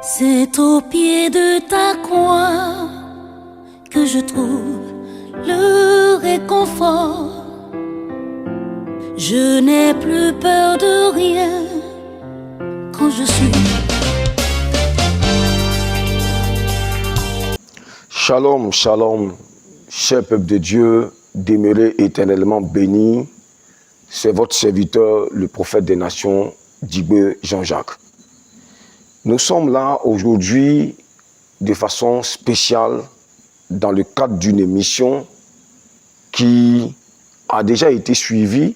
C'est au pied de ta croix que je trouve le réconfort. Je n'ai plus peur de rien quand je suis. Shalom, shalom, cher peuple de Dieu, demeurez éternellement bénis. C'est votre serviteur, le prophète des nations, Djiboué Jean-Jacques. Nous sommes là aujourd'hui de façon spéciale dans le cadre d'une émission qui a déjà été suivie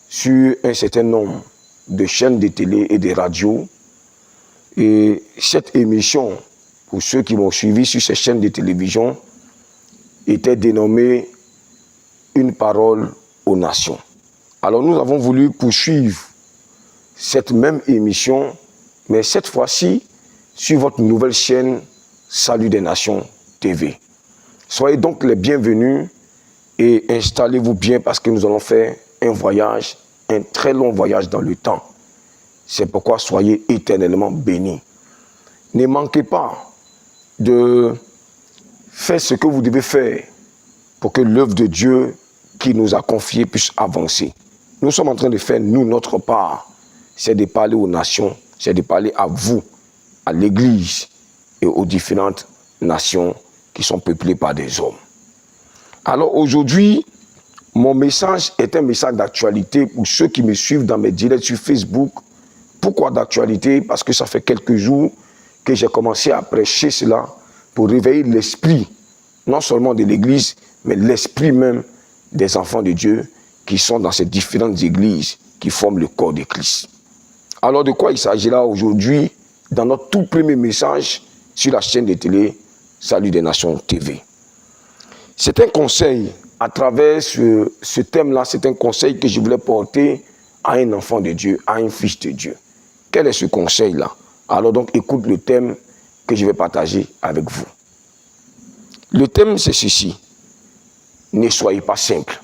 sur un certain nombre de chaînes de télé et de radios. Et cette émission, pour ceux qui m'ont suivi sur ces chaînes de télévision, était dénommée « Une parole aux nations ». Alors nous avons voulu poursuivre cette même émission, mais cette fois-ci sur votre nouvelle chaîne Salut des Nations TV. Soyez donc les bienvenus et installez-vous bien parce que nous allons faire un voyage, un très long voyage dans le temps. C'est pourquoi soyez éternellement bénis. Ne manquez pas de faire ce que vous devez faire pour que l'œuvre de Dieu qui nous a confiée puisse avancer. Nous sommes en train de faire, nous, notre part. C'est de parler aux nations, c'est de parler à vous, à l'Église et aux différentes nations qui sont peuplées par des hommes. Alors aujourd'hui, mon message est un message d'actualité pour ceux qui me suivent dans mes directs sur Facebook. Pourquoi d'actualité? Parce que ça fait quelques jours que j'ai commencé à prêcher cela pour réveiller l'esprit, non seulement de l'Église, mais l'esprit même des enfants de Dieu qui sont dans ces différentes églises qui forment le corps de Christ. Alors de quoi il s'agira aujourd'hui dans notre tout premier message sur la chaîne de télé Salut des Nations TV. C'est un conseil, à travers ce thème-là, c'est un conseil que je voulais porter à un enfant de Dieu, à un fils de Dieu. Quel est ce conseil-là? Alors donc écoute le thème que je vais partager avec vous. Le thème c'est ceci: ne soyez pas simple.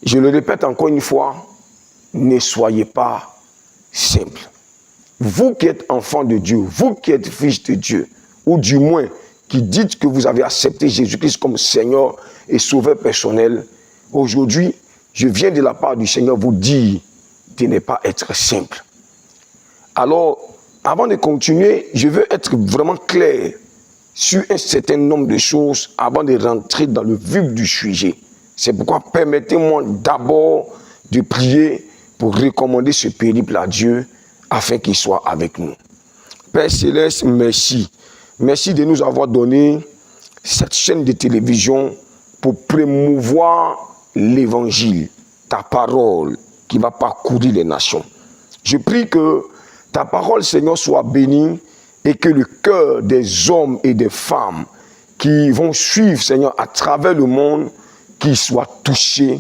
Je le répète encore une fois, ne soyez pas simple. Vous qui êtes enfant de Dieu, vous qui êtes fils de Dieu, ou du moins qui dites que vous avez accepté Jésus-Christ comme Seigneur et Sauveur personnel, aujourd'hui, je viens de la part du Seigneur vous dire de ne pas être simple. Alors, avant de continuer, je veux être vraiment clair sur un certain nombre de choses avant de rentrer dans le vif du sujet. C'est pourquoi permettez-moi d'abord de prier pour recommander ce périple à Dieu afin qu'il soit avec nous. Père Céleste, merci. Merci de nous avoir donné cette chaîne de télévision pour promouvoir l'évangile, ta parole qui va parcourir les nations. Je prie que ta parole, Seigneur, soit bénie et que le cœur des hommes et des femmes qui vont suivre, Seigneur, à travers le monde, qu'ils soient touchés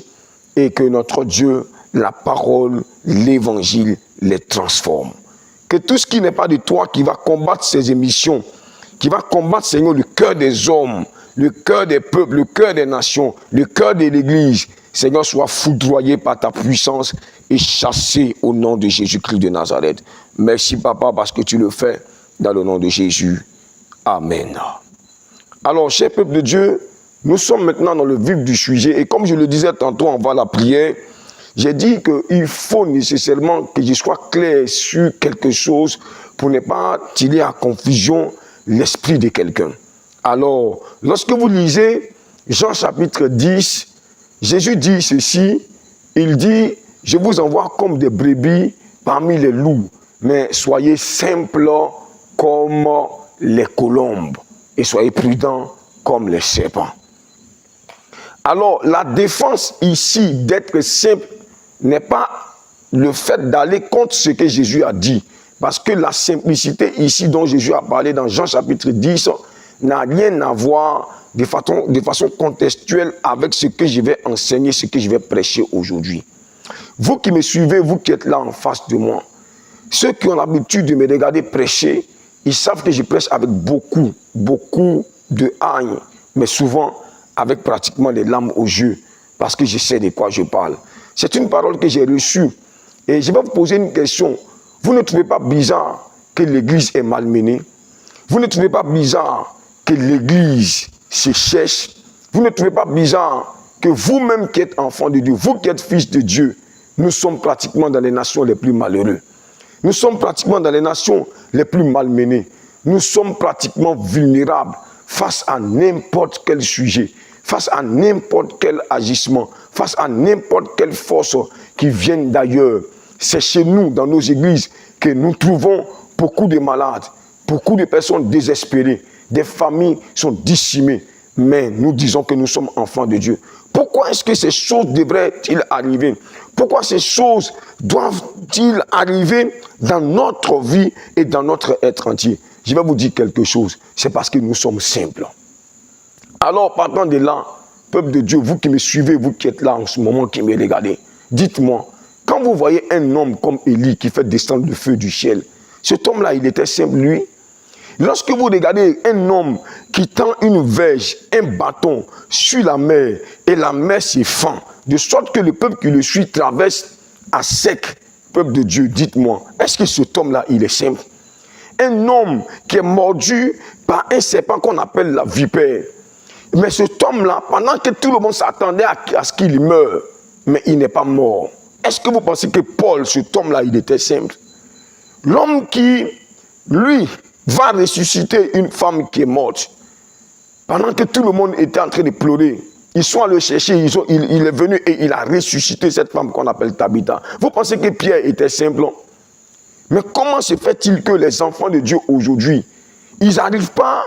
et que notre Dieu, la parole, l'évangile, les transforme. Que tout ce qui n'est pas de toi qui va combattre ces émissions, qui va combattre, Seigneur, le cœur des hommes, le cœur des peuples, le cœur des nations, le cœur de l'Église, Seigneur, soit foudroyé par ta puissance et chassé au nom de Jésus-Christ de Nazareth. Merci, Papa, parce que tu le fais dans le nom de Jésus. Amen. Alors, cher peuple de Dieu, nous sommes maintenant dans le vif du sujet et comme je le disais tantôt avant la prière, j'ai dit qu'il faut nécessairement que je sois clair sur quelque chose pour ne pas tirer à confusion l'esprit de quelqu'un. Alors, lorsque vous lisez Jean chapitre 10, Jésus dit ceci, il dit, je vous envoie comme des brebis parmi les loups, mais soyez simples comme les colombes et soyez prudents comme les serpents. Alors, la défense ici d'être simple n'est pas le fait d'aller contre ce que Jésus a dit. Parce que la simplicité ici dont Jésus a parlé dans Jean chapitre 10 n'a rien à voir de façon contextuelle avec ce que je vais enseigner, ce que je vais prêcher aujourd'hui. Vous qui me suivez, vous qui êtes là en face de moi, ceux qui ont l'habitude de me regarder prêcher, ils savent que je prêche avec beaucoup de haine, mais souvent avec pratiquement les larmes aux yeux, parce que je sais de quoi je parle. C'est une parole que j'ai reçue. Et je vais vous poser une question. Vous ne trouvez pas bizarre que l'Église est malmenée? Vous ne trouvez pas bizarre que l'Église se cherche? Vous ne trouvez pas bizarre que vous-même qui êtes enfant de Dieu, vous qui êtes fils de Dieu, nous sommes pratiquement dans les nations les plus malheureuses. Nous sommes pratiquement dans les nations les plus malmenées. Nous sommes pratiquement vulnérables face à n'importe quel sujet, face à n'importe quel agissement, face à n'importe quelle force qui vienne d'ailleurs. C'est chez nous, dans nos églises, que nous trouvons beaucoup de malades, beaucoup de personnes désespérées, des familles sont décimées, mais nous disons que nous sommes enfants de Dieu. Pourquoi est-ce que ces choses devraient-ils arriver? Pourquoi ces choses doivent-ils arriver dans notre vie et dans notre être entier? Je vais vous dire quelque chose, c'est parce que nous sommes simples. Alors, partant de là, peuple de Dieu, vous qui me suivez, vous qui êtes là en ce moment, qui me regardez, dites-moi, quand vous voyez un homme comme Élie qui fait descendre le feu du ciel, cet homme-là, il était simple, lui. Lorsque vous regardez un homme qui tend une verge, un bâton sur la mer, et la mer se fend, de sorte que le peuple qui le suit traverse à sec, peuple de Dieu, dites-moi, est-ce que cet homme-là, il est simple? Un homme qui est mordu par un serpent qu'on appelle la vipère. Mais cet homme-là, pendant que tout le monde s'attendait à ce qu'il meure, mais il n'est pas mort. Est-ce que vous pensez que Paul, cet homme-là, il était simple? L'homme qui, lui, va ressusciter une femme qui est morte. Pendant que tout le monde était en train de pleurer, ils sont allés le chercher, il est venu et il a ressuscité cette femme qu'on appelle Tabitha. Vous pensez que Pierre était simple? Mais comment se fait-il que les enfants de Dieu aujourd'hui, ils n'arrivent pas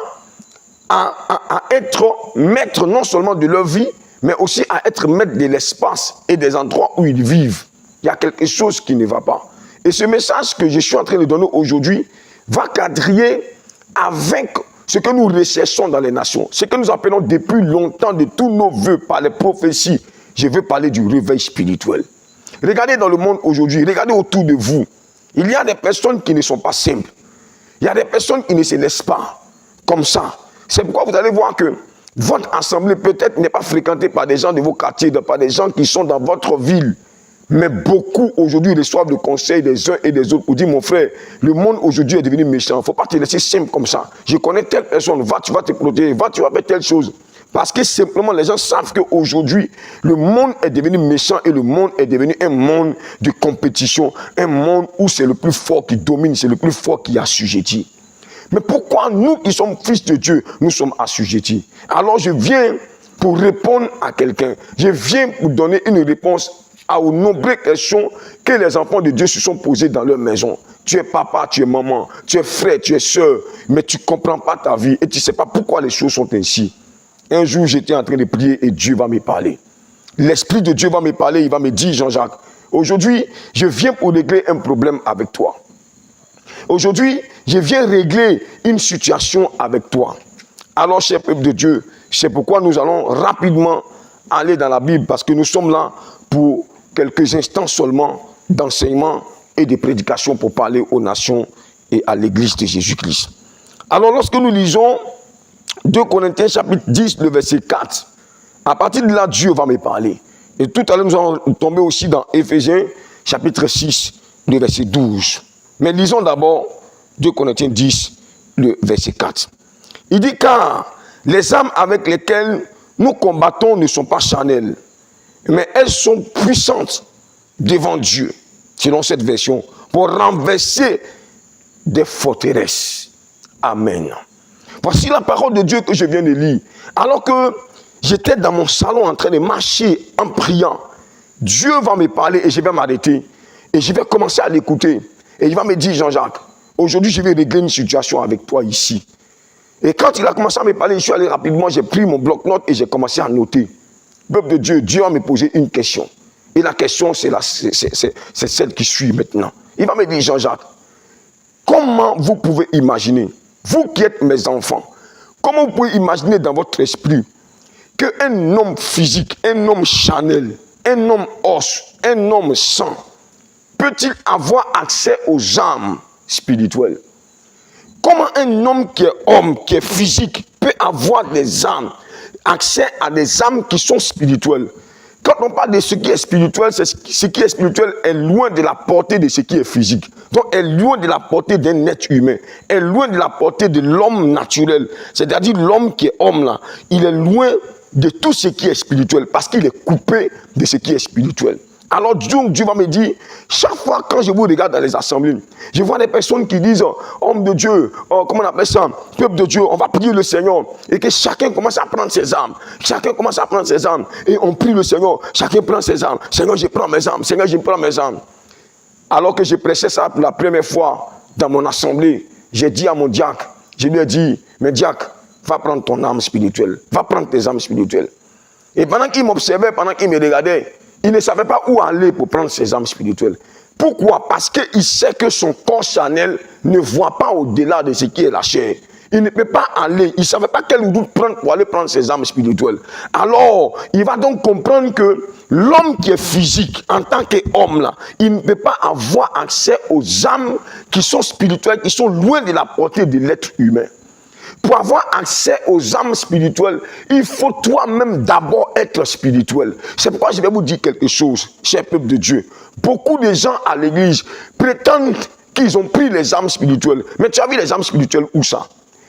à être maîtres non seulement de leur vie, mais aussi à être maîtres de l'espace et des endroits où ils vivent? Il y a quelque chose qui ne va pas. Et ce message que je suis en train de donner aujourd'hui va quadriller avec ce que nous recherchons dans les nations, ce que nous appelons depuis longtemps de tous nos vœux par les prophéties. Je veux parler du réveil spirituel. Regardez dans le monde aujourd'hui, regardez autour de vous. Il y a des personnes qui ne sont pas simples. Il y a des personnes qui ne se laissent pas comme ça. C'est pourquoi vous allez voir que votre assemblée peut-être n'est pas fréquentée par des gens de vos quartiers, par des gens qui sont dans votre ville. Mais beaucoup aujourd'hui reçoivent le conseil des uns et des autres pour dire, mon frère, le monde aujourd'hui est devenu méchant. Il ne faut pas te laisser simple comme ça. Je connais telle personne, va, tu vas te protéger, va, tu vas faire telle chose. Parce que simplement les gens savent qu'aujourd'hui, le monde est devenu méchant et le monde est devenu un monde de compétition, un monde où c'est le plus fort qui domine, c'est le plus fort qui assujettit. Mais pourquoi nous qui sommes fils de Dieu, nous sommes assujettis? Alors je viens pour répondre à quelqu'un. Je viens pour donner une réponse aux nombreuses questions que les enfants de Dieu se sont posées dans leur maison. Tu es papa, tu es maman, tu es frère, tu es soeur, mais tu ne comprends pas ta vie et tu ne sais pas pourquoi les choses sont ainsi. Un jour, j'étais en train de prier et Dieu va me parler. L'Esprit de Dieu va me parler, il va me dire, Jean-Jacques, aujourd'hui, je viens pour régler un problème avec toi. Aujourd'hui, je viens régler une situation avec toi. Alors, cher peuple de Dieu, c'est pourquoi nous allons rapidement aller dans la Bible, parce que nous sommes là pour quelques instants seulement d'enseignement et de prédication pour parler aux nations et à l'église de Jésus-Christ. Alors, lorsque nous lisons 2 Corinthiens chapitre 10, le verset 4, à partir de là, Dieu va me parler. Et tout à l'heure, nous allons tomber aussi dans Éphésiens chapitre 6, le verset 12. Mais lisons d'abord 2 Corinthiens 10, le verset 4. Il dit, car les armes avec lesquelles nous combattons ne sont pas charnelles, mais elles sont puissantes devant Dieu, selon cette version, pour renverser des forteresses. Amen. Voici la parole de Dieu que je viens de lire. Alors que j'étais dans mon salon en train de marcher en priant, Dieu va me parler et je vais m'arrêter. Et je vais commencer à l'écouter. Et il va me dire, Jean-Jacques, aujourd'hui je vais régler une situation avec toi ici. Et quand il a commencé à me parler, je suis allé rapidement, j'ai pris mon bloc-notes et j'ai commencé à noter. Peuple de Dieu, Dieu va me poser une question. Et la question, c'est celle qui suit maintenant. Il va me dire, Jean-Jacques, comment vous pouvez imaginer, vous qui êtes mes enfants, comment vous pouvez imaginer dans votre esprit qu'un homme physique, un homme charnel, un homme os, un homme sang, peut-il avoir accès aux âmes spirituelles? Comment un homme qui est homme, qui est physique, peut avoir des âmes, accès à des âmes qui sont spirituelles? Quand parlons pas de ce qui est spirituel, ce qui est spirituel est loin de la portée de ce qui est physique. Donc, est loin de la portée d'un être humain, est loin de la portée de l'homme naturel. C'est-à-dire l'homme qui est homme là, il est loin de tout ce qui est spirituel parce qu'il est coupé de ce qui est spirituel. Alors Dieu va me dire, chaque fois quand je vous regarde dans les assemblées, je vois des personnes qui disent, homme de Dieu, comment on appelle ça, peuple de Dieu, on va prier le Seigneur. Et que chacun commence à prendre ses armes. Chacun commence à prendre ses armes. Et on prie le Seigneur, chacun prend ses armes. Seigneur, je prends mes armes. Seigneur, je prends mes armes. Alors que je prêchais ça pour la première fois dans mon assemblée, j'ai dit à mon diacre, je lui ai dit, mais diacre, va prendre ton arme spirituelle. Va prendre tes armes spirituelles. Et pendant qu'il m'observait, pendant qu'il me regardait, il ne savait pas où aller pour prendre ses armes spirituelles. Pourquoi? Parce qu'il sait que son corps charnel ne voit pas au-delà de ce qui est la chair. Il ne peut pas aller, il ne savait pas quelle route prendre pour aller prendre ses armes spirituelles. Alors, il va donc comprendre que l'homme qui est physique, en tant qu'homme, là, il ne peut pas avoir accès aux âmes qui sont spirituelles, qui sont loin de la portée de l'être humain. Pour avoir accès aux âmes spirituelles, il faut toi-même d'abord être spirituel. C'est pourquoi je vais vous dire quelque chose, cher peuple de Dieu. Beaucoup de gens à l'église prétendent qu'ils ont pris les âmes spirituelles. Mais tu as vu les âmes spirituelles où ça?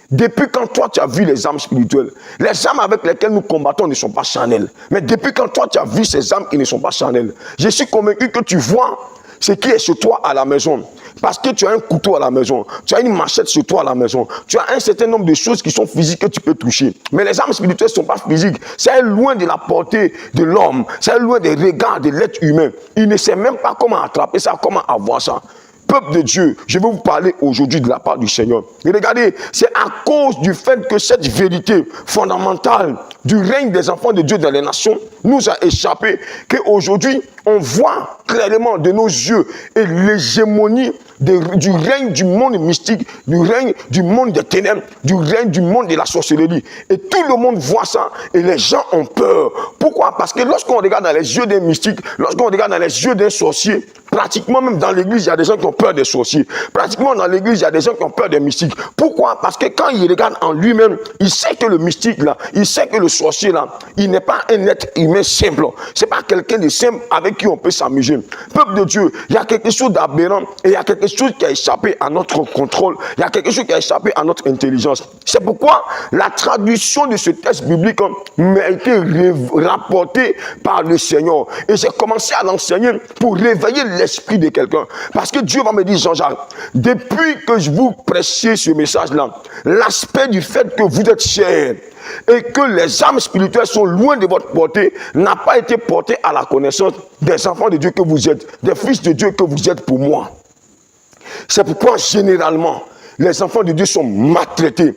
Depuis quand toi tu as vu les âmes spirituelles? Les âmes avec lesquelles nous combattons ne sont pas charnelles. Mais depuis quand toi tu as vu ces âmes qui ne sont pas charnelles? Je suis convaincu que tu vois ce qui est sur toi à la maison. Parce que tu as un couteau à la maison, tu as une machette sur toi à la maison, tu as un certain nombre de choses qui sont physiques que tu peux toucher. Mais les âmes spirituelles ne sont pas physiques. C'est loin de la portée de l'homme, c'est loin des regards de l'être humain. Il ne sait même pas comment attraper ça, comment avoir ça. Peuple de Dieu, je vais vous parler aujourd'hui de la part du Seigneur. Et regardez, c'est à cause du fait que cette vérité fondamentale du règne des enfants de Dieu dans les nations nous a échappé, qu'aujourd'hui, on voit clairement de nos yeux et l'hégémonie du règne du monde mystique, du règne du monde des ténèbres, du règne du monde de la sorcellerie. Et tout le monde voit ça et les gens ont peur. Pourquoi? Parce que lorsqu'on regarde dans les yeux d'un mystique, lorsqu'on regarde dans les yeux d'un sorcier, pratiquement même dans l'église, il y a des gens qui ont peur des sorciers. Pratiquement dans l'église, il y a des gens qui ont peur des mystiques. Pourquoi? Parce que quand il regarde en lui-même, il sait que le mystique là, il sait que le sorcier là, il n'est pas un être humain simple. C'est pas quelqu'un de simple avec qui on peut s'amuser. Peuple de Dieu, il y a quelque chose d'aberrant et il y a quelque chose qui a échappé à notre contrôle. Il y a quelque chose qui a échappé à notre intelligence. C'est pourquoi la traduction de ce texte biblique m'a été rapportée par le Seigneur. Et j'ai commencé à l'enseigner pour réveiller l'esprit de quelqu'un. Parce que Dieu va me dire, Jean-Jacques, depuis que je vous prêchais ce message-là, l'aspect du fait que vous êtes chair et que les âmes spirituelles sont loin de votre portée n'a pas été porté à la connaissance des enfants de Dieu que vous êtes, des fils de Dieu que vous êtes pour moi. C'est pourquoi généralement les enfants de Dieu sont maltraités.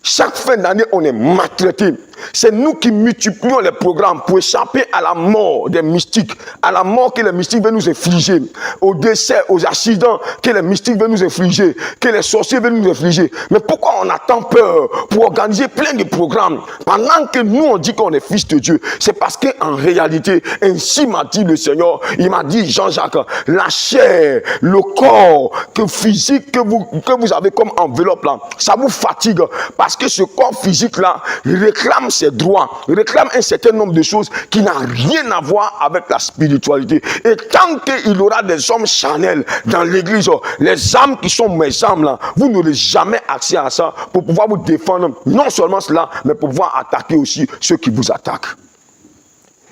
Chaque fin d'année, on est maltraité. C'est nous qui multiplions les programmes pour échapper à la mort des mystiques, à la mort que les mystiques veulent nous infliger, aux décès, aux accidents que les mystiques veulent nous infliger, que les sorciers veulent nous infliger. Mais pourquoi on a tant peur pour organiser plein de programmes pendant que nous on dit qu'on est fils de Dieu? C'est parce qu'en réalité, ainsi m'a dit le Seigneur, il m'a dit, Jean-Jacques, la chair, le corps physique que vous avez comme enveloppe là, ça vous fatigue parce que ce corps physique là réclame ses droits, réclame un certain nombre de choses qui n'ont rien à voir avec la spiritualité. Et tant qu'il y aura des hommes charnels dans l'église, les âmes qui sont mes âmes là, vous n'aurez jamais accès à ça pour pouvoir vous défendre. Non seulement cela, mais pour pouvoir attaquer aussi ceux qui vous attaquent.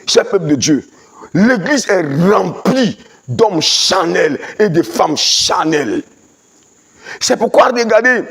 Cher peuple de Dieu, l'église est remplie d'hommes charnels et de femmes charnelles. C'est pourquoi, regardez,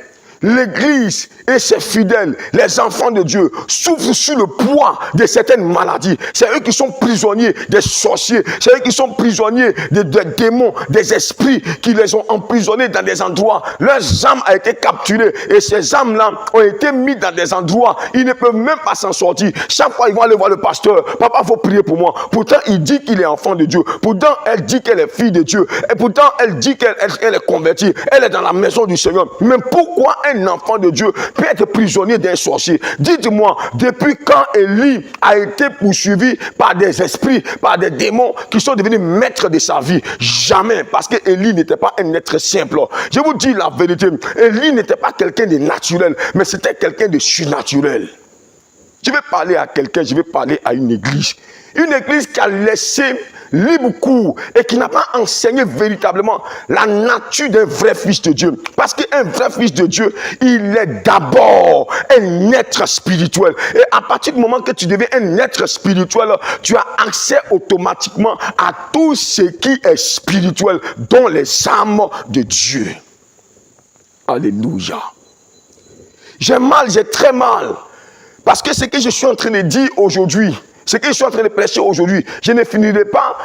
l'église et ses fidèles, les enfants de Dieu, souffrent sous le poids de certaines maladies. C'est eux qui sont prisonniers des sorciers. C'est eux qui sont prisonniers des démons, des esprits qui les ont emprisonnés dans des endroits. Leurs âmes ont été capturées et ces âmes-là ont été mises dans des endroits. Ils ne peuvent même pas s'en sortir. Chaque fois, ils vont aller voir le pasteur. Papa, il faut prier pour moi. Pourtant, il dit qu'il est enfant de Dieu. Pourtant, elle dit qu'elle est fille de Dieu. Et pourtant, elle dit qu'elle est convertie. Elle est dans la maison du Seigneur. Mais pourquoi un enfant de Dieu peut être prisonnier d'un sorcier? Dites-moi, depuis quand Élie a été poursuivi par des esprits, par des démons qui sont devenus maîtres de sa vie? Jamais, parce que Élie n'était pas un être simple. Je vous dis la vérité, Élie n'était pas quelqu'un de naturel, mais c'était quelqu'un de surnaturel. Je vais parler à quelqu'un, je vais parler à une église. Une église qui a laissé libre cours et qui n'a pas enseigné véritablement la nature d'un vrai fils de Dieu. Parce qu'un vrai fils de Dieu, il est d'abord un être spirituel. Et à partir du moment que tu deviens un être spirituel, tu as accès automatiquement à tout ce qui est spirituel, dont les âmes de Dieu. Alléluia. J'ai très mal. Parce que ce que je suis en train de dire aujourd'hui, ce que je suis en train de prêcher aujourd'hui, je ne finirai pas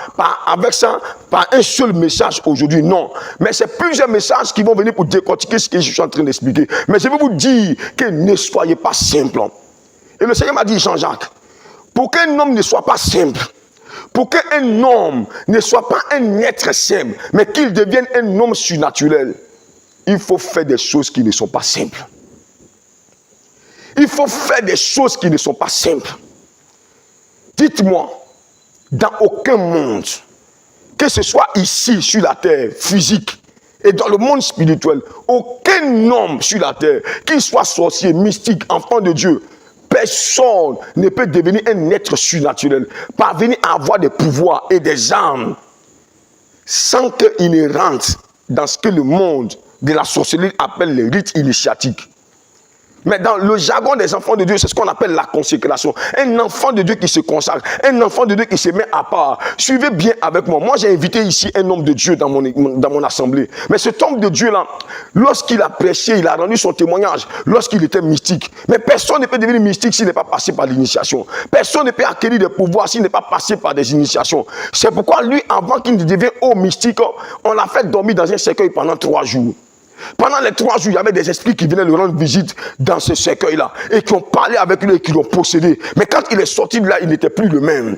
avec ça, par un seul message aujourd'hui, non. Mais c'est plusieurs messages qui vont venir pour décortiquer ce que je suis en train d'expliquer. Mais je vais vous dire que ne soyez pas simple. Et le Seigneur m'a dit, Jean-Jacques, pour qu'un homme ne soit pas simple, pour qu'un homme ne soit pas un être simple, mais qu'il devienne un homme surnaturel, il faut faire des choses qui ne sont pas simples. Il faut faire des choses qui ne sont pas simples. Dites-moi, dans aucun monde, que ce soit ici sur la terre physique et dans le monde spirituel, aucun homme sur la terre, qu'il soit sorcier, mystique, enfant de Dieu, personne ne peut devenir un être surnaturel, parvenir à avoir des pouvoirs et des armes sans qu'il ne rentre dans ce que le monde de la sorcellerie appelle les rites initiatiques. Mais dans le jargon des enfants de Dieu, c'est ce qu'on appelle la consécration. Un enfant de Dieu qui se consacre, un enfant de Dieu qui se met à part. Suivez bien avec moi. Moi, j'ai invité ici un homme de Dieu dans mon assemblée. Mais cet homme de Dieu-là, lorsqu'il a prêché, il a rendu son témoignage, lorsqu'il était mystique. Mais personne ne peut devenir mystique s'il n'est pas passé par l'initiation. Personne ne peut acquérir des pouvoirs s'il n'est pas passé par des initiations. C'est pourquoi lui, avant qu'il ne devienne haut mystique, on l'a fait dormir dans un cercueil pendant 3 jours. Pendant les 3 jours, il y avait des esprits qui venaient lui rendre visite dans ce cercueil-là et qui ont parlé avec lui et qui l'ont possédé. Mais quand il est sorti de là, il n'était plus le même.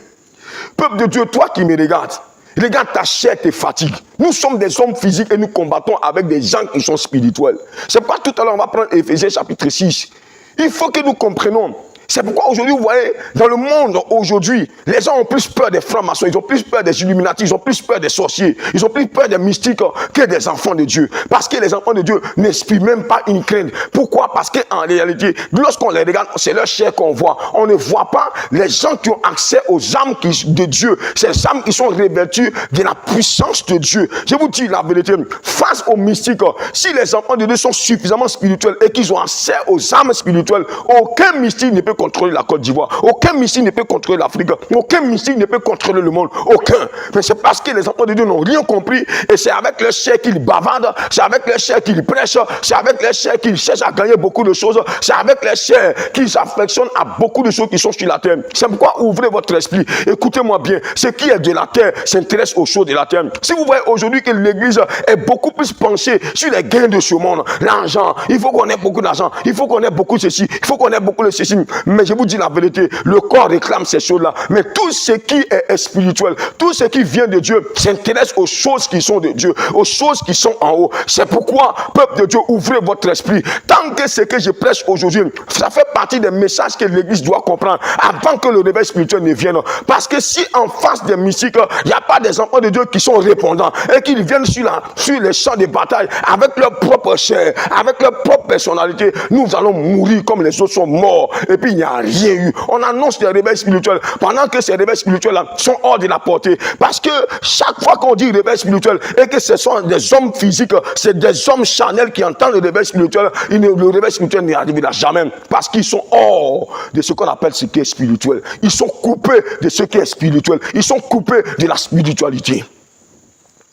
Peuple de Dieu, toi qui me regardes, regarde ta chair, tes fatigues. Nous sommes des hommes physiques et nous combattons avec des gens qui sont spirituels. C'est pourquoi tout à l'heure, on va prendre Éphésiens chapitre 6. Il faut que nous comprenions. C'est pourquoi aujourd'hui, vous voyez, dans le monde aujourd'hui, les gens ont plus peur des francs-maçons, ils ont plus peur des illuminatis, ils ont plus peur des sorciers, ils ont plus peur des mystiques que des enfants de Dieu. Parce que les enfants de Dieu n'expriment même pas une crainte. Pourquoi? Parce qu'en réalité, lorsqu'on les regarde, c'est leur chair qu'on voit. On ne voit pas les gens qui ont accès aux âmes de Dieu. Ces âmes qui sont revêtues de la puissance de Dieu. Je vous dis la vérité, face aux mystiques, si les enfants de Dieu sont suffisamment spirituels et qu'ils ont accès aux âmes spirituelles, aucun mystique ne peut contrôler la Côte d'Ivoire. Aucun mystique ne peut contrôler l'Afrique. Aucun mystique ne peut contrôler le monde. Aucun. Mais c'est parce que les enfants de Dieu n'ont rien compris et c'est avec leur chair qu'ils bavardent, c'est avec leur chair qu'ils prêchent, c'est avec leur chair qu'ils cherchent à gagner beaucoup de choses, c'est avec leur chair qu'ils s'affectionnent à beaucoup de choses qui sont sur la terre. C'est pourquoi ouvrez votre esprit. Écoutez-moi bien. Ce qui est de la terre s'intéresse aux choses de la terre. Si vous voyez aujourd'hui que l'église est beaucoup plus penchée sur les gains de ce monde, l'argent, il faut qu'on ait beaucoup d'argent, il faut qu'on ait beaucoup de ceci, il faut qu'on ait beaucoup de ceci. Mais je vous dis la vérité, le corps réclame ces choses-là. Mais tout ce qui est spirituel, tout ce qui vient de Dieu, s'intéresse aux choses qui sont de Dieu, aux choses qui sont en haut. C'est pourquoi, peuple de Dieu, ouvrez votre esprit. Tant que ce que je prêche aujourd'hui, ça fait partie des messages que l'église doit comprendre avant que le réveil spirituel ne vienne. Parce que si en face des mystiques, il n'y a pas des enfants de Dieu qui sont répondants et qui viennent sur les champs de bataille avec leur propre chair, avec leur propre personnalité, nous allons mourir comme les autres sont morts. Et puis il n'y a rien eu. On annonce des réveils spirituels pendant que ces réveils spirituels sont hors de la portée. Parce que chaque fois qu'on dit réveil spirituel et que ce sont des hommes physiques, c'est des hommes charnels qui entendent le réveil spirituel, le réveil spirituel n'y arrivera jamais. Parce qu'ils sont hors de ce qu'on appelle ce qui est spirituel. Ils sont coupés de ce qui est spirituel. Ils sont coupés de la spiritualité.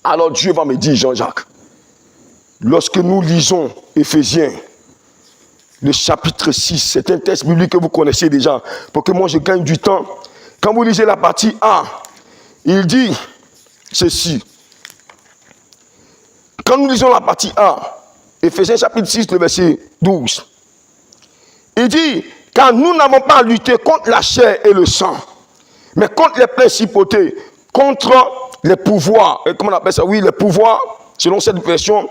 Alors Dieu va me dire, Jean-Jacques, lorsque nous lisons Éphésiens, le chapitre 6, c'est un texte biblique que vous connaissez déjà, pour que moi je gagne du temps. Quand vous lisez la partie A, il dit ceci. Quand nous lisons la partie A, Éphésiens chapitre 6, le verset 12, il dit, car nous n'avons pas à lutter contre la chair et le sang, mais contre les principautés, contre les pouvoirs, comment on appelle ça? Oui, les pouvoirs, selon cette version,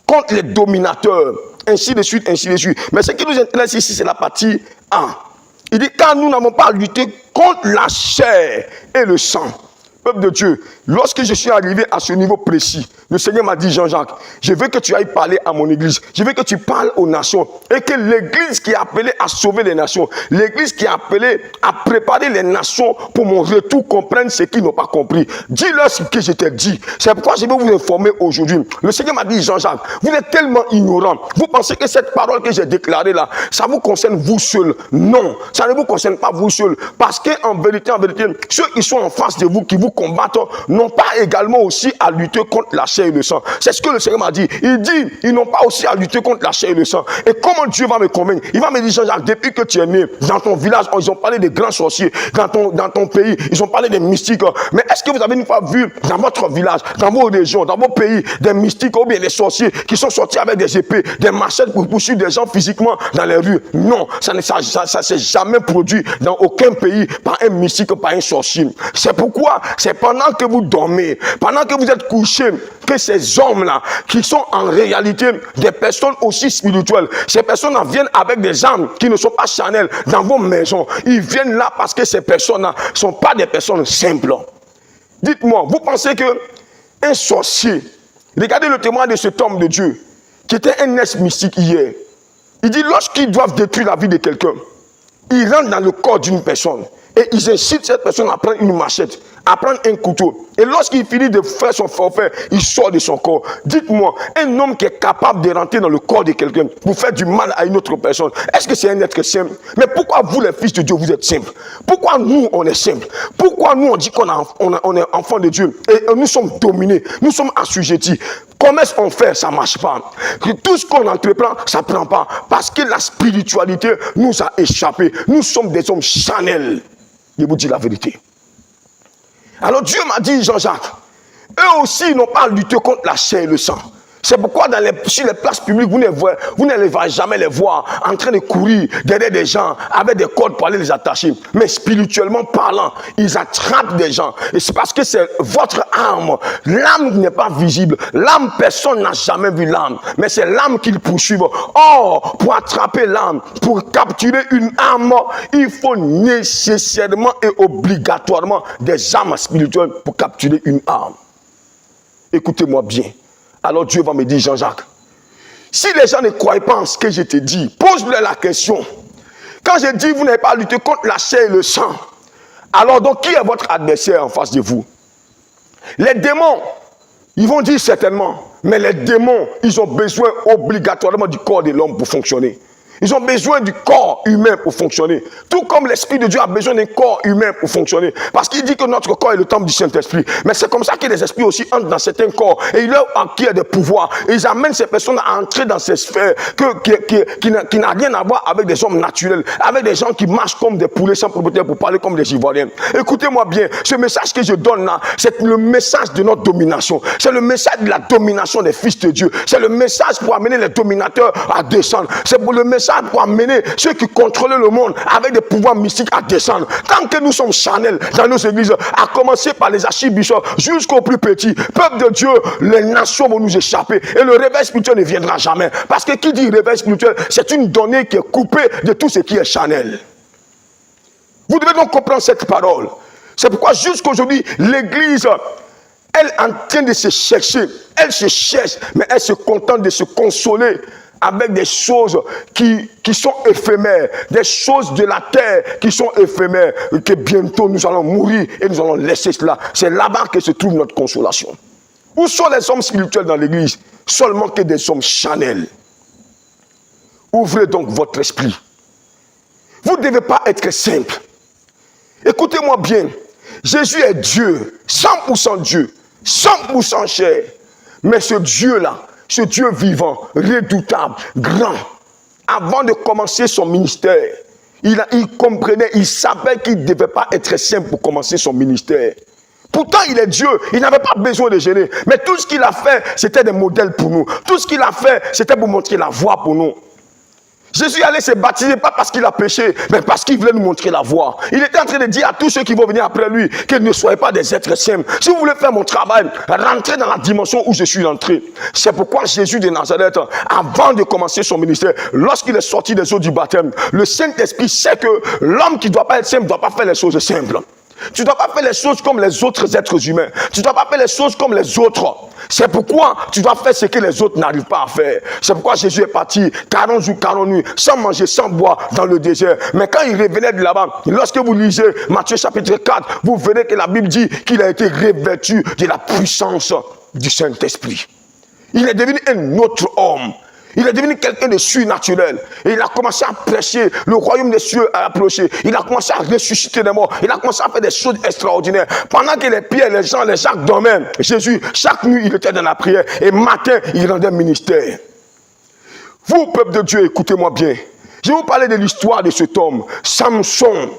contre les dominateurs, ainsi de suite, ainsi de suite. Mais ce qui nous intéresse ici, c'est la partie A. Il dit, car nous n'avons pas à lutter contre la chair et le sang, Peuple de Dieu, lorsque je suis arrivé à ce niveau précis, le Seigneur m'a dit, Jean-Jacques, je veux que tu ailles parler à mon église. Je veux que tu parles aux nations. Et que l'église qui est appelée à sauver les nations, l'église qui est appelée à préparer les nations pour mon retour, comprenne ce qu'ils n'ont pas compris. Dis-leur ce que je t'ai dit. C'est pourquoi je vais vous informer aujourd'hui. Le Seigneur m'a dit, Jean-Jacques, vous êtes tellement ignorants. Vous pensez que cette parole que j'ai déclarée là, ça vous concerne vous seul. Non, ça ne vous concerne pas vous seul. Parce qu'en vérité, ceux qui sont en face de vous, qui vous combattent, n'ont pas également aussi à lutter contre la chair et le sang. C'est ce que le Seigneur m'a dit. Il dit, ils n'ont pas aussi à lutter contre la chair et le sang. Et comment Dieu va me convaincre? Il va me dire, Jean-Jacques, depuis que tu es né, dans ton village, ils ont parlé des grands sorciers. Dans ton pays, ils ont parlé des mystiques. Mais est-ce que vous avez une fois vu dans votre village, dans vos régions, dans vos pays, des mystiques ou bien des sorciers qui sont sortis avec des épées, des machettes pour poursuivre des gens physiquement dans les rues? Non, ça s'est jamais produit dans aucun pays par un mystique, par un sorcier. C'est pourquoi, c'est pendant que vous dormez, pendant que vous êtes couchés, que ces hommes-là, qui sont en réalité des personnes aussi spirituelles, ces personnes-là viennent avec des âmes qui ne sont pas charnelles dans vos maisons. Ils viennent là parce que ces personnes-là ne sont pas des personnes simples. Dites-moi, vous pensez que un sorcier, regardez le témoin de cet homme de Dieu, qui était un être mystique hier, il dit lorsqu'ils doivent détruire la vie de quelqu'un, ils rentrent dans le corps d'une personne et ils incitent cette personne à prendre une machette, à prendre un couteau. Et lorsqu'il finit de faire son forfait, il sort de son corps. Dites-moi, un homme qui est capable de rentrer dans le corps de quelqu'un pour faire du mal à une autre personne, est-ce que c'est un être simple? Mais pourquoi vous, les fils de Dieu, vous êtes simples? Pourquoi nous, on est simples? Pourquoi nous, on dit qu'on est enfant de Dieu et nous sommes dominés, nous sommes assujettis? Comment est-ce qu'on fait? Ça ne marche pas. Tout ce qu'on entreprend, ça ne prend pas. Parce que la spiritualité nous a échappé. Nous sommes des hommes charnels. Je vous dis la vérité. Alors Dieu m'a dit, Jean-Jacques, eux aussi n'ont pas lutté contre la chair et le sang. C'est pourquoi sur les places publiques, vous ne les verrez jamais les voir en train de courir derrière des gens avec des cordes pour aller les attacher. Mais spirituellement parlant, ils attrapent des gens. Et c'est parce que c'est votre âme. L'âme n'est pas visible. L'âme, personne n'a jamais vu l'âme. Mais c'est l'âme qu'ils poursuivent. Or, pour attraper l'âme, pour capturer une âme, il faut nécessairement et obligatoirement des âmes spirituelles pour capturer une âme. Écoutez-moi bien. Alors Dieu va me dire, Jean-Jacques, si les gens ne croient pas en ce que je te dis, pose-leur la question. Quand je dis, vous n'avez pas lutté contre la chair et le sang, alors donc qui est votre adversaire en face de vous? Les démons, ils vont dire certainement, mais les démons, ils ont besoin obligatoirement du corps de l'homme pour fonctionner. Ils ont besoin du corps humain pour fonctionner. Tout comme l'Esprit de Dieu a besoin d'un corps humain pour fonctionner. Parce qu'il dit que notre corps est le temple du Saint-Esprit. Mais c'est comme ça que les esprits aussi entrent dans certains corps. Et ils leur acquièrent des pouvoirs. Et ils amènent ces personnes à entrer dans ces sphères qui n'a rien à voir avec des hommes naturels. Avec des gens qui marchent comme des poulets sans propriétaire pour parler comme des Ivoiriens. Écoutez-moi bien. Ce message que je donne là, c'est le message de notre domination. C'est le message de la domination des fils de Dieu. C'est le message pour amener les dominateurs à descendre. C'est pour le message pour amener ceux qui contrôlent le monde avec des pouvoirs mystiques à descendre. Tant que nous sommes charnels dans nos églises, à commencer par les archibishops jusqu'aux plus petits, peuple de Dieu, les nations vont nous échapper et le réveil spirituel ne viendra jamais. Parce que qui dit réveil spirituel, c'est une donnée qui est coupée de tout ce qui est charnel. Vous devez donc comprendre cette parole. C'est pourquoi jusqu'aujourd'hui, l'église, elle est en train de se chercher. Elle se cherche, mais elle se contente de se consoler avec des choses qui sont éphémères, des choses de la terre qui sont éphémères, et que bientôt nous allons mourir et nous allons laisser cela. C'est là-bas que se trouve notre consolation. Où sont les hommes spirituels dans l'église? Seulement que des hommes charnels. Ouvrez donc votre esprit. Vous ne devez pas être simple. Écoutez-moi bien. Jésus est Dieu, 100% Dieu, 100% chair. Mais ce Dieu-là, ce Dieu vivant, redoutable, grand, avant de commencer son ministère, il comprenait, il savait qu'il ne devait pas être simple pour commencer son ministère. Pourtant, il est Dieu, il n'avait pas besoin de gêner. Mais tout ce qu'il a fait, c'était des modèles pour nous. Tout ce qu'il a fait, c'était pour montrer la voie pour nous. Jésus allait se baptiser pas parce qu'il a péché, mais parce qu'il voulait nous montrer la voie. Il était en train de dire à tous ceux qui vont venir après lui qu'ils ne soient pas des êtres simples. Si vous voulez faire mon travail, rentrez dans la dimension où je suis entré. C'est pourquoi Jésus de Nazareth, avant de commencer son ministère, lorsqu'il est sorti des eaux du baptême, le Saint-Esprit sait que l'homme qui ne doit pas être simple ne doit pas faire les choses simples. Tu ne dois pas faire les choses comme les autres êtres humains. Tu ne dois pas faire les choses comme les autres. C'est pourquoi tu dois faire ce que les autres n'arrivent pas à faire. C'est pourquoi Jésus est parti 40 jours, 40 nuits, sans manger, sans boire dans le désert. Mais quand il revenait de là-bas, lorsque vous lisez Matthieu chapitre 4, vous verrez que la Bible dit qu'il a été revêtu de la puissance du Saint-Esprit. Il est devenu un autre homme. Il est devenu quelqu'un de surnaturel. Et il a commencé à prêcher. Le royaume des cieux a approché. Il a commencé à ressusciter des morts. Il a commencé à faire des choses extraordinaires. Pendant que les Pierre, les Jean, les Jacques dormaient, Jésus, chaque nuit, il était dans la prière. Et matin, il rendait ministère. Vous, peuple de Dieu, écoutez-moi bien. Je vais vous parler de l'histoire de cet homme, Samson.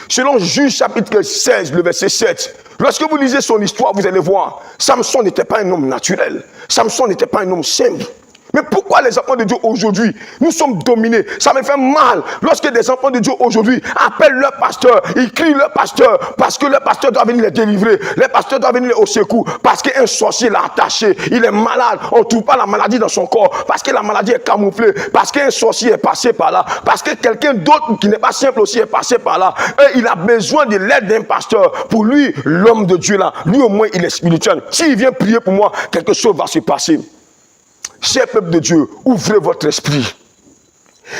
Selon Juge chapitre 16, le verset 7, lorsque vous lisez son histoire, vous allez voir, Samson n'était pas un homme naturel. Samson n'était pas un homme simple. Mais pourquoi les enfants de Dieu aujourd'hui, nous sommes dominés? Ça me fait mal lorsque des enfants de Dieu aujourd'hui appellent leur pasteur, ils crient leur pasteur, parce que le pasteur doit venir les délivrer, le pasteur doit venir au secours, parce qu'un sorcier l'a attaché, il est malade, on ne trouve pas la maladie dans son corps, parce que la maladie est camouflée, parce qu'un sorcier est passé par là, parce que quelqu'un d'autre qui n'est pas simple aussi est passé par là, et il a besoin de l'aide d'un pasteur. Pour lui, l'homme de Dieu là, lui au moins il est spirituel. S'il vient prier pour moi, quelque chose va se passer. Cher peuple de Dieu, ouvrez votre esprit.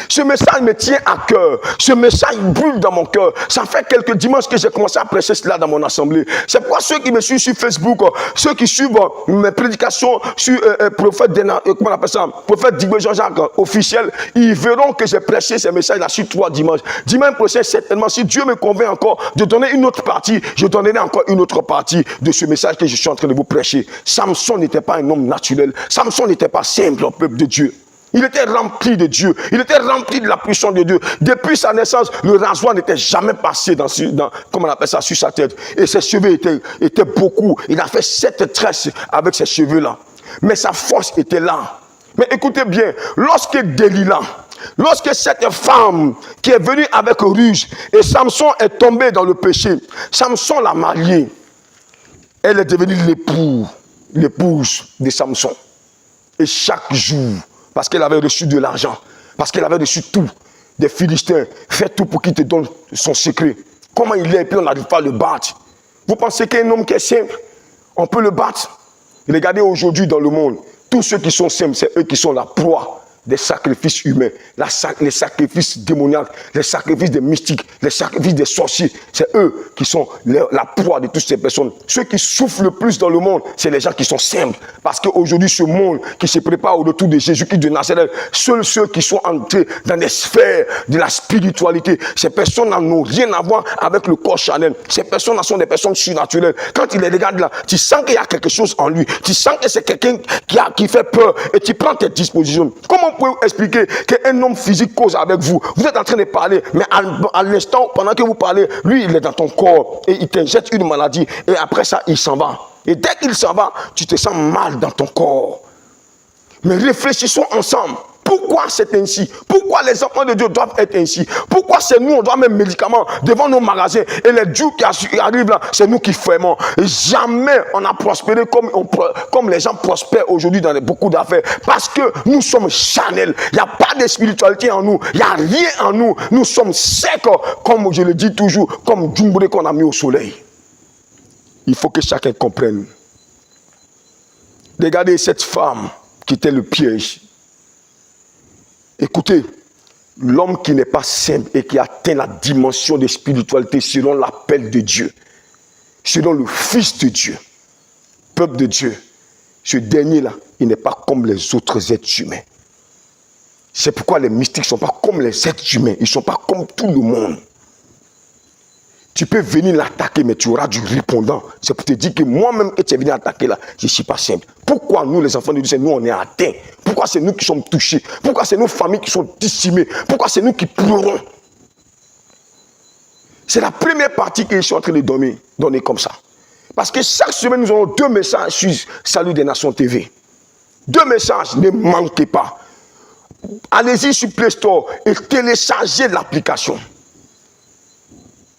Ce message me tient à cœur. Ce message brûle dans mon cœur. Ça fait quelques dimanches que j'ai commencé à prêcher cela dans mon assemblée. C'est pourquoi ceux qui me suivent sur Facebook, ceux qui suivent mes prédications sur prophète Digwe Jean-Jacques officiel, ils verront que j'ai prêché ces messages-là sur 3 dimanches. Dimanche prochain, certainement, si Dieu me convainc encore de donner une autre partie, je donnerai encore une autre partie de ce message que je suis en train de vous prêcher. Samson n'était pas un homme naturel. Samson n'était pas simple, peuple de Dieu. Il était rempli de Dieu. Il était rempli de la puissance de Dieu. Depuis sa naissance, le rasoir n'était jamais passé comment on appelle ça, sur sa tête. Et ses cheveux étaient beaucoup. Il a fait 7 tresses avec ses cheveux-là. Mais sa force était là. Mais écoutez bien, lorsque Delilah, lorsque cette femme qui est venue avec ruse, et Samson est tombé dans le péché, Samson l'a mariée. Elle est devenue l'épouse de Samson. Et chaque jour, parce qu'elle avait reçu de l'argent, parce qu'elle avait reçu tout des Philistins, fais tout pour qu'il te donne son secret. Comment il est, et puis on n'arrive pas à le battre. Vous pensez qu'un homme qui est simple, on peut le battre? Regardez aujourd'hui dans le monde, tous ceux qui sont simples, c'est eux qui sont la proie des sacrifices humains, les sacrifices démoniaques, les sacrifices des mystiques, les sacrifices des sorciers. C'est eux qui sont la proie de toutes ces personnes. Ceux qui souffrent le plus dans le monde, c'est les gens qui sont simples. Parce qu'aujourd'hui, ce monde qui se prépare au retour de Jésus-Christ de Nazareth, seuls ceux qui sont entrés dans les sphères de la spiritualité, ces personnes n'ont rien à voir avec le corps charnel. Ces personnes sont des personnes surnaturelles. Quand tu les regardes là, tu sens qu'il y a quelque chose en lui. Tu sens que c'est quelqu'un qui fait peur et tu prends tes dispositions. Comment pouvez-vous expliquer qu'un homme physique cause avec vous? Vous êtes en train de parler, mais à l'instant, pendant que vous parlez, lui, il est dans ton corps et il t'injecte une maladie. Et après ça, il s'en va. Et dès qu'il s'en va, tu te sens mal dans ton corps. Mais réfléchissons ensemble. Pourquoi c'est ainsi? Pourquoi les enfants de Dieu doivent être ainsi? Pourquoi c'est nous, on doit mettre médicaments devant nos magasins et les dieux qui arrivent là, c'est nous qui fermons. Et jamais on a prospéré comme les gens prospèrent aujourd'hui dans beaucoup d'affaires. Parce que nous sommes charnels. Il n'y a pas de spiritualité en nous. Il n'y a rien en nous. Nous sommes secs, comme je le dis toujours, comme Djumbré qu'on a mis au soleil. Il faut que chacun comprenne. Regardez cette femme qui était le piège. Écoutez, l'homme qui n'est pas simple et qui atteint la dimension de spiritualité selon l'appel de Dieu, selon le Fils de Dieu, peuple de Dieu, ce dernier-là, il n'est pas comme les autres êtres humains. C'est pourquoi les mystiques ne sont pas comme les êtres humains, ils ne sont pas comme tout le monde. Tu peux venir l'attaquer, mais tu auras du répondant. C'est pour te dire que moi-même que tu es venu attaquer là, je ne suis pas simple. Pourquoi nous, les enfants de Dieu, nous, on est atteints? Pourquoi c'est nous qui sommes touchés? Pourquoi c'est nos familles qui sont décimées? Pourquoi c'est nous qui pleurons? C'est la première partie que je suis en train de donner comme ça. Parce que chaque semaine, nous avons 2 messages sur Salut des Nations TV. 2 messages, ne manquez pas. Allez-y sur Play Store et téléchargez l'application.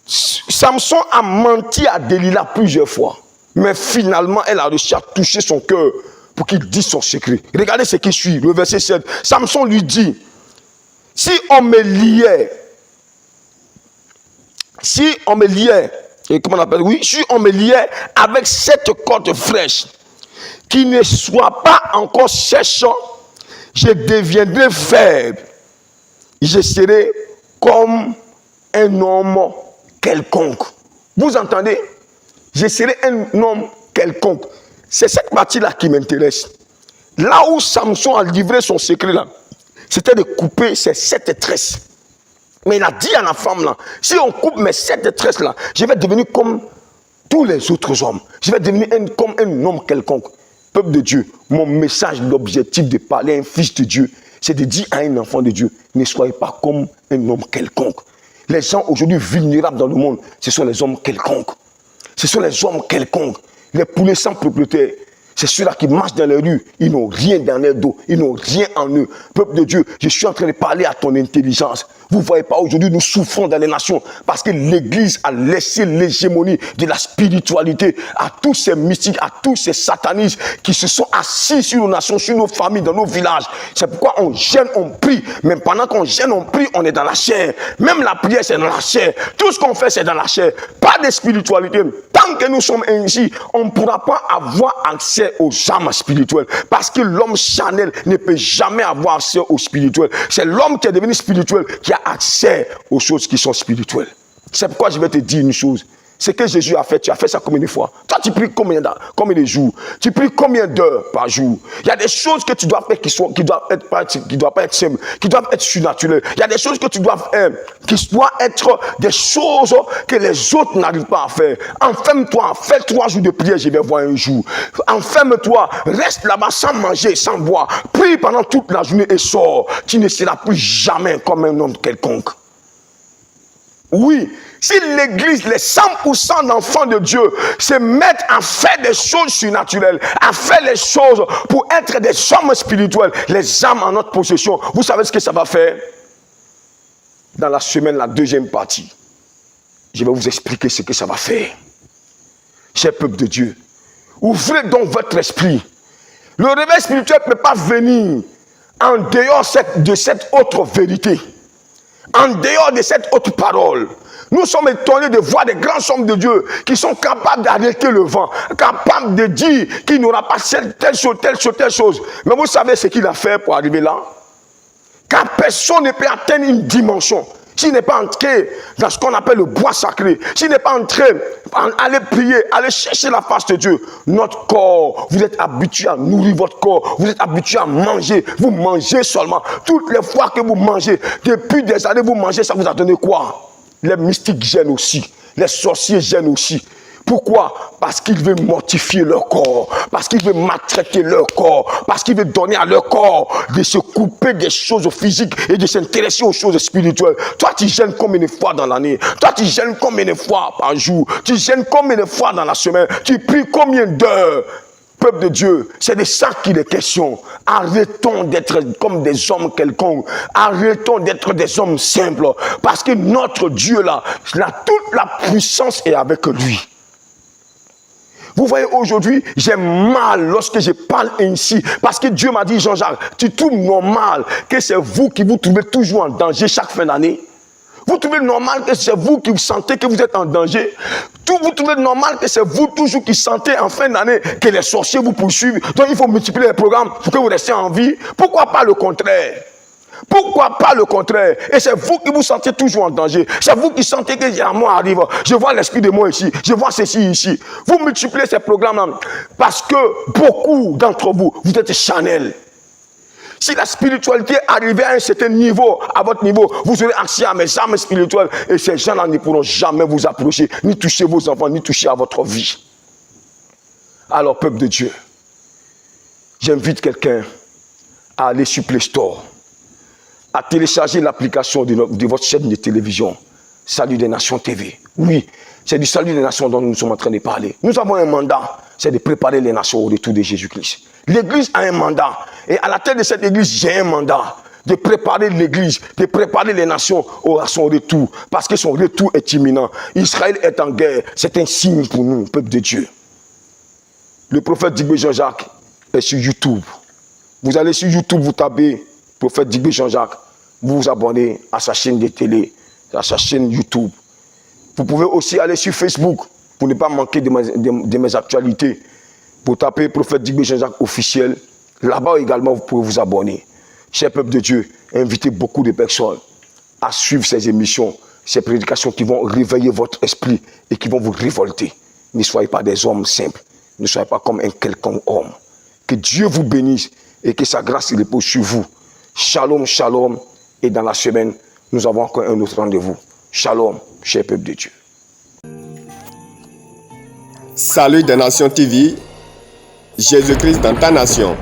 Samson a menti à Delilah plusieurs fois. Mais finalement, elle a réussi à toucher son cœur pour qu'il dise son secret. Regardez ce qui suit, le verset 7. Samson lui dit, si on me liait Et comment on appelle? Oui, si on me liait avec cette corde fraîche, qui ne soit pas encore sèche, je deviendrai faible. Je serai comme un homme quelconque. Vous entendez? Je serai un homme quelconque. C'est cette partie-là qui m'intéresse. Là où Samson a livré son secret, là, c'était de couper ces 7 tresses. Mais il a dit à la femme, là, si on coupe mes 7 tresses, là, je vais devenir comme tous les autres hommes. Je vais devenir comme un homme quelconque. Peuple de Dieu, mon message, l'objectif de parler à un fils de Dieu, c'est de dire à un enfant de Dieu, ne soyez pas comme un homme quelconque. Les gens aujourd'hui vulnérables dans le monde, ce sont les hommes quelconques. Ce sont les hommes quelconques. Les poulets sans propriétaire, c'est ceux-là qui marchent dans les rues, ils n'ont rien dans leur dos, ils n'ont rien en eux. Peuple de Dieu, je suis en train de parler à ton intelligence. Vous ne voyez pas, aujourd'hui nous souffrons dans les nations parce que l'Église a laissé l'hégémonie de la spiritualité à tous ces mystiques, à tous ces satanistes qui se sont assis sur nos nations, sur nos familles, dans nos villages. C'est pourquoi on gêne, on prie. Même pendant qu'on gêne, on prie, on est dans la chair. Même la prière, c'est dans la chair. Tout ce qu'on fait, c'est dans la chair. Pas de spiritualité. Tant que nous sommes ainsi, on ne pourra pas avoir accès aux âmes spirituelles. Parce que l'homme charnel ne peut jamais avoir accès au spirituel. C'est l'homme qui est devenu spirituel qui a accès aux choses qui sont spirituelles. C'est pourquoi je vais te dire une chose. Ce que Jésus a fait, tu as fait ça combien de fois? Toi, tu pries combien de jours? Tu pries combien d'heures par jour? Il y a des choses que tu dois faire qui doivent pas être simples, qui doivent être surnaturelles. Il y a des choses que tu dois faire qui doivent être des choses que les autres n'arrivent pas à faire. Enferme-toi, fais 3 jours de prière, je vais voir un jour. Enferme-toi, reste là-bas sans manger, sans boire. Prie pendant toute la journée et sors. Tu ne seras plus jamais comme un homme quelconque. Oui, si l'église, les 100% d'enfants de Dieu se mettent à faire des choses surnaturelles, à faire les choses pour être des hommes spirituels, les âmes en notre possession, vous savez ce que ça va faire? Dans la semaine, la deuxième partie, je vais vous expliquer ce que ça va faire. Cher peuple de Dieu, ouvrez donc votre esprit. Le réveil spirituel ne peut pas venir en dehors de cette autre vérité. En dehors de cette autre parole, nous sommes étonnés de voir des grands hommes de Dieu qui sont capables d'arrêter le vent, capables de dire qu'il n'y aura pas telle chose. Mais vous savez ce qu'il a fait pour arriver là? Car personne ne peut atteindre une dimension s'il n'est pas entré dans ce qu'on appelle le bois sacré, s'il n'est pas entré à aller prier, aller chercher la face de Dieu. Notre corps, vous êtes habitué à nourrir votre corps, vous êtes habitué à manger, vous mangez seulement. Toutes les fois que vous mangez, depuis des années vous mangez, ça vous a donné quoi? Les mystiques gênent aussi, les sorciers gênent aussi. Pourquoi? Parce qu'il veut mortifier leur corps, parce qu'il veut maltraiter leur corps, parce qu'il veut donner à leur corps de se couper des choses physiques et de s'intéresser aux choses spirituelles. Toi, tu gênes combien de fois dans l'année? Toi, tu gênes combien de fois par jour? Tu gênes combien de fois dans la semaine? Tu pries combien d'heures? Peuple de Dieu, c'est de ça qu'il est question. Arrêtons d'être comme des hommes quelconques. Arrêtons d'être des hommes simples. Parce que notre Dieu là, toute la puissance est avec lui. Vous voyez, aujourd'hui, j'ai mal lorsque je parle ainsi. Parce que Dieu m'a dit, Jean-Jacques, tu trouves normal que c'est vous qui vous trouvez toujours en danger chaque fin d'année? Vous trouvez normal que c'est vous qui vous sentez que vous êtes en danger? Vous trouvez normal que c'est vous toujours qui sentez en fin d'année que les sorciers vous poursuivent? Donc il faut multiplier les programmes pour que vous restiez en vie? Pourquoi pas le contraire? Pourquoi pas le contraire? Et c'est vous qui vous sentez toujours en danger. C'est vous qui sentez que la mort arrive. Je vois l'esprit de moi ici. Je vois ceci ici. Vous multipliez ces programmes-là parce que beaucoup d'entre vous, vous êtes charnels. Si la spiritualité arrivait à un certain niveau, à votre niveau, vous aurez accès à mes âmes spirituelles. Et ces gens-là ne pourront jamais vous approcher, ni toucher vos enfants, ni toucher à votre vie. Alors, peuple de Dieu, j'invite quelqu'un à aller sur Play Store, à télécharger l'application de votre chaîne de télévision, Salut des Nations TV. Oui, c'est du salut des nations dont nous sommes en train de parler. Nous avons un mandat, c'est de préparer les nations au retour de Jésus-Christ. L'église a un mandat. Et à la tête de cette église, j'ai un mandat de préparer l'église, de préparer les nations à son retour. Parce que son retour est imminent. Israël est en guerre. C'est un signe pour nous, peuple de Dieu. Le prophète Digbé Jean-Jacques est sur YouTube. Vous allez sur YouTube, vous tapez prophète Digbé Jean-Jacques. Vous vous abonnez à sa chaîne de télé, à sa chaîne YouTube. Vous pouvez aussi aller sur Facebook pour ne pas manquer de mes actualités. Pour taper Prophète Digbe Jean-Jacques officiel. Là-bas également, vous pouvez vous abonner. Cher peuple de Dieu, invitez beaucoup de personnes à suivre ces émissions, ces prédications qui vont réveiller votre esprit et qui vont vous révolter. Ne soyez pas des hommes simples. Ne soyez pas comme un quelconque homme. Que Dieu vous bénisse et que sa grâce repose sur vous. Shalom, shalom. Et dans la semaine, nous avons encore un autre rendez-vous. Shalom, cher peuple de Dieu. Salut des Nations TV, Jésus-Christ dans ta nation.